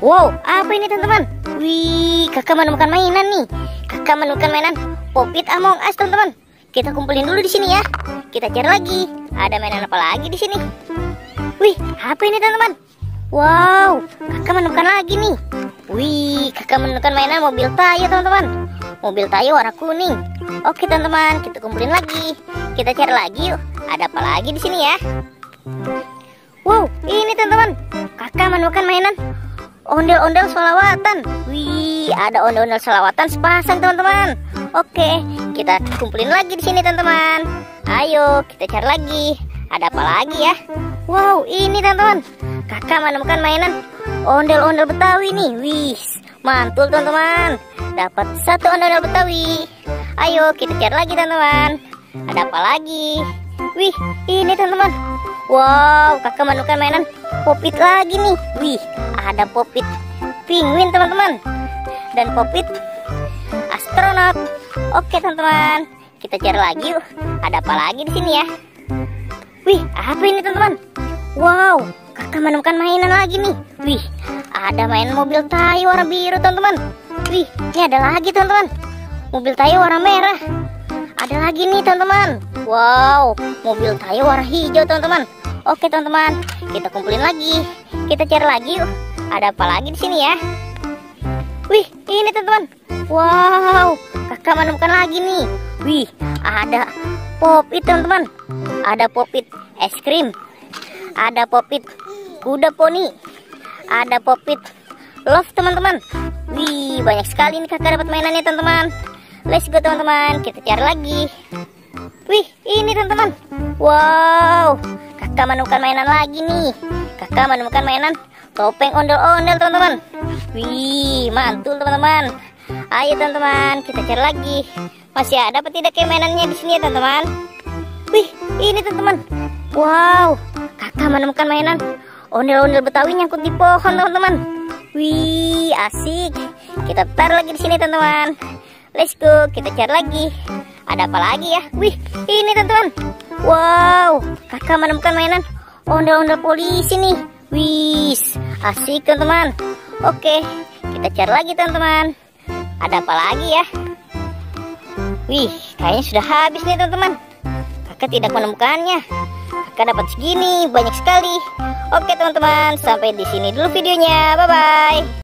Wow, apa ini teman-teman? Wih, kakak menemukan mainan nih. Kakak menemukan mainan Pop-it Among Us teman-teman. Kita kumpulin dulu di sini ya. Kita cari lagi. Ada mainan apa lagi di sini? Wih, apa ini teman-teman? Wow, kakak menemukan lagi nih. Wih, kakak menemukan mainan mobil Tayo teman-teman. Mobil Tayo warna kuning. Oke teman-teman, kita kumpulin lagi. Kita cari lagi yuk. Ada apa lagi di sini ya? Wow, ini teman-teman. Kakak menemukan mainan ondel-ondel sholawatan. Wih, ada ondel-ondel sholawatan sepasang teman-teman. Oke, kita kumpulin lagi di sini teman-teman. Ayo, kita cari lagi. Ada apa lagi ya? Wow, ini teman-teman. Kakak menemukan mainan ondel-ondel Betawi nih. Wih, mantul teman-teman. Dapat satu ondel-ondel Betawi. Ayo, kita cari lagi teman-teman. Ada apa lagi? Wih, ini teman-teman. Wow, kakak menemukan mainan Pop-it lagi nih. Wih, ada Pop-it penguin teman-teman. Dan Pop-it astronot. Oke teman-teman, kita cari lagi yuk. Ada apa lagi di sini ya? Wih, apa ini teman-teman? Wow, kakak menemukan mainan lagi nih. Wih, ada mainan mobil Tayo warna biru teman-teman. Wih, ini ada lagi teman-teman. Mobil Tayo warna merah. Ada lagi nih teman-teman. Wow, mobil Tayo warna hijau teman-teman. Oke teman-teman, kita kumpulin lagi. Kita cari lagi yuk. Ada apa lagi di sini ya? Wih, ini teman-teman. Wow, kakak menemukan lagi nih. Wih, ada Pop-it teman-teman. Ada Pop-it es krim. Ada Pop-it kuda poni. Ada Pop-it love teman-teman. Wih, banyak sekali nih kakak dapat mainannya teman-teman. Let's go teman-teman, kita cari lagi. Wih, ini teman-teman. Wow, kakak menemukan mainan lagi nih. Kakak menemukan mainan topeng ondel-ondel teman-teman. Wih, mantul teman-teman. Ayo teman-teman, kita cari lagi. Masih ada apa tidak kayak mainannya di sini ya teman-teman? Wih, ini teman-teman. Wow, kakak menemukan mainan ondel-ondel Betawi nyangkut di pohon teman-teman. Wih, asik. Kita taruh lagi di sini teman-teman. Let's go, kita cari lagi. Ada apa lagi ya? Wih, ini teman-teman. Wow, kakak menemukan mainan ondel-ondel polisi nih. Wih, asik teman-teman. Oke, kita cari lagi teman-teman. Ada apa lagi ya? Wih, kayaknya sudah habis nih teman-teman. Kakak tidak menemukannya. Kakak dapat segini, banyak sekali. Oke teman-teman, sampai di sini dulu videonya. Bye-bye.